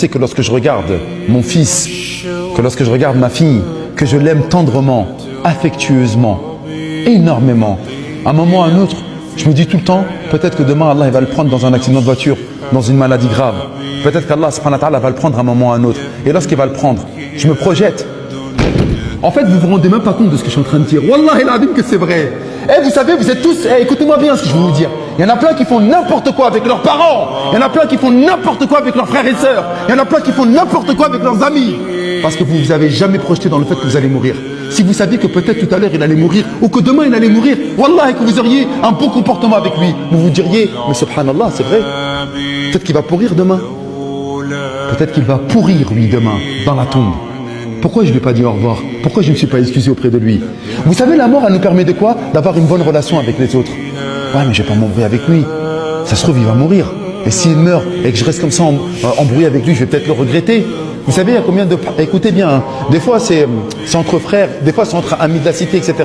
sais que lorsque je regarde mon fils, que lorsque je regarde ma fille, que je l'aime tendrement, affectueusement, énormément, à un moment ou à un autre, je me dis tout le temps, peut-être que demain Allah il va le prendre dans un accident de voiture, dans une maladie grave. Peut-être qu'Allah subhanahu wa ta'ala va le prendre à un moment ou à un autre. Et lorsqu'il va le prendre, je me projette. En fait, vous vous rendez même pas compte de ce que je suis en train de dire. Wallahi l'azim que c'est vrai. Vous savez, vous êtes tous... écoutez-moi bien ce que je vais vous dire. Il y en a plein qui font n'importe quoi avec leurs parents. Il y en a plein qui font n'importe quoi avec leurs frères et sœurs. Il y en a plein qui font n'importe quoi avec leurs amis. Parce que vous vous avez jamais projeté dans le fait que vous allez mourir. Si vous saviez que peut-être tout à l'heure il allait mourir, ou que demain il allait mourir, Wallah, que vous auriez un bon comportement avec lui, vous vous diriez, mais subhanallah, c'est vrai. Peut-être qu'il va pourrir demain. Peut-être qu'il va pourrir lui demain, dans la tombe. Pourquoi je ne lui ai pas dit au revoir? Pourquoi je ne me suis pas excusé auprès de lui? Vous savez, la mort, elle nous permet de quoi? D'avoir une bonne relation avec les autres. Ouais, mais je ne vais pas m'embrouiller avec lui. Ça se trouve, il va mourir. Et s'il meurt et que je reste comme ça embrouillé avec lui, je vais peut-être le regretter. Vous savez, il y a combien de... Écoutez bien, hein. Des fois c'est entre frères, des fois c'est entre amis de la cité, etc.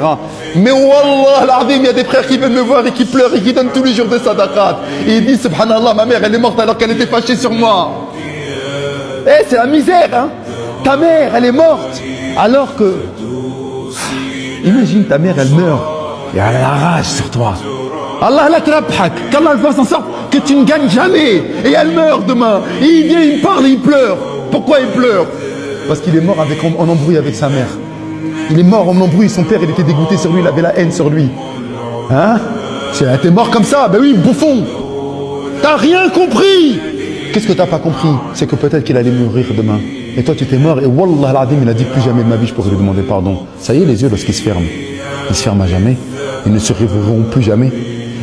Mais wallah, l'azim, il y a des frères qui viennent me voir et qui pleurent et qui donnent tous les jours des sadaqat. Et ils disent, subhanallah, ma mère, elle est morte alors qu'elle était fâchée sur moi. C'est la misère, hein. Ta mère, elle est morte. Alors que... Imagine, ta mère, elle meurt. Et elle a la rage sur toi. Allah la trabhak, qu'Allah fasse en sorte que tu ne gagnes jamais. Et elle meurt demain. Et il vient, il parle et il pleure. Pourquoi il pleure? Parce qu'il est mort en embrouille avec sa mère. Il est mort en embrouille, son père il était dégoûté sur lui, il avait la haine sur lui. Hein? T'es mort comme ça, ben oui, bouffon. T'as rien compris. Qu'est-ce que t'as pas compris? C'est que peut-être qu'il allait mourir demain. Et toi tu t'es mort et wallah l'azim, il a dit plus jamais de ma vie je pourrais lui demander pardon. Ça y est, les yeux lorsqu'ils se ferment, ils se ferment à jamais. Ils ne se réouvriront plus jamais.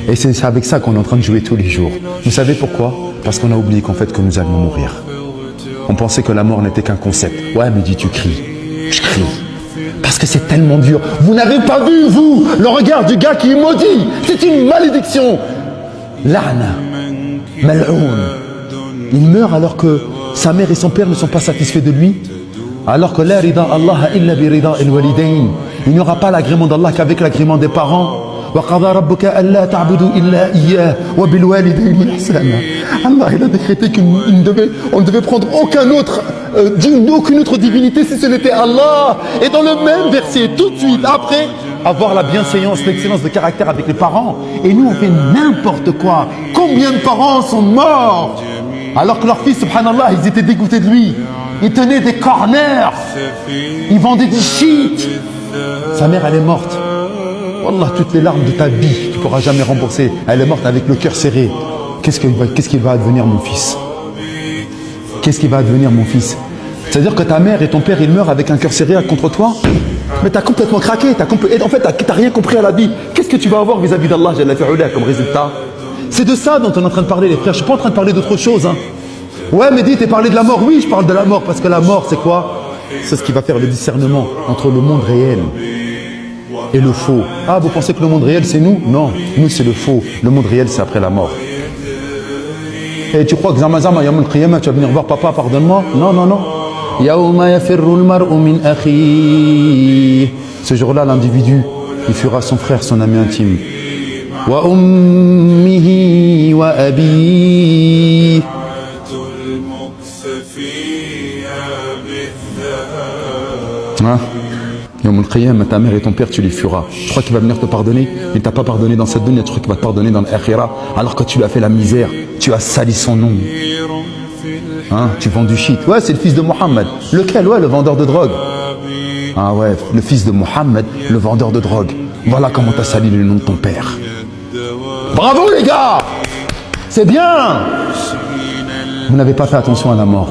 Et c'est avec ça qu'on est en train de jouer tous les jours. Vous savez pourquoi? Parce qu'on a oublié qu'en fait que nous allions mourir. On pensait que la mort n'était qu'un concept. Ouais, mais dis, tu cries. Je crie. Parce que c'est tellement dur. Vous n'avez pas vu, vous, le regard du gars qui est maudit. C'est une malédiction. La'na. Mal'oun. Il meurt alors que sa mère et son père ne sont pas satisfaits de lui. Alors que la rida Allah illa bi rida al-walidain. Il n'y aura pas l'agrément d'Allah qu'avec l'agrément des parents. وَقَضَى رَبُّكَ أَلَّا تَعْبُدُوا إِلَّا إِيَّاهُ وَبِالْوَالِدَيْنِ إِحْسَانًا. Allah il a décrété qu'on ne devait prendre aucune autre divinité si ce n'était Allah. Et dans le même verset, tout de suite après, avoir la bienséance, l'excellence de caractère avec les parents. Et nous on fait n'importe quoi. Combien de parents sont morts alors que leurs fils, subhanallah, ils étaient dégoûtés de lui. Ils tenaient des corners. Ils vendaient du shit. Sa mère elle est morte. Wallah, toutes les larmes de ta vie, tu ne pourras jamais rembourser. Elle est morte avec le cœur serré. Qu'est-ce qu'il va advenir mon fils? Qu'est-ce qui va advenir mon fils? C'est-à-dire que ta mère et ton père, ils meurent avec un cœur serré contre toi? Mais tu as complètement craqué. En fait, tu n'as rien compris à la vie. Qu'est-ce que tu vas avoir vis-à-vis d'Allah comme résultat? C'est de ça dont on est en train de parler, les frères. Je ne suis pas en train de parler d'autre chose. Hein. Ouais, mais dis, tu es parlé de la mort. Oui, je parle de la mort parce que la mort, c'est quoi? C'est ce qui va faire le discernement entre le monde réel et le faux. Ah, vous pensez que le monde réel c'est nous? Non, nous c'est le faux. Le monde réel c'est après la mort. Et tu crois que Zamazama, Yawm al-Qiyamah, tu vas venir voir papa, pardonne-moi? Non, non, non. Yawma yafirru al-mar'u min akhihi. Ce jour-là, l'individu, il fuira son frère, son ami intime. Wa ummihi wa abihi. Hein? Ta mère et ton père, tu les fuiras. Tu crois qu'il va venir te pardonner? Il ne t'a pas pardonné dans cette dunya, tu crois qu'il va te pardonner dans l'akhira, alors que tu lui as fait la misère, tu as sali son nom. Hein? Tu vends du shit. Ouais, c'est le fils de Mohammed. Lequel? Ouais, le vendeur de drogue. Ah ouais, le fils de Mohammed, le vendeur de drogue. Voilà comment tu as sali le nom de ton père. Bravo les gars! C'est bien! Vous n'avez pas fait attention à la mort.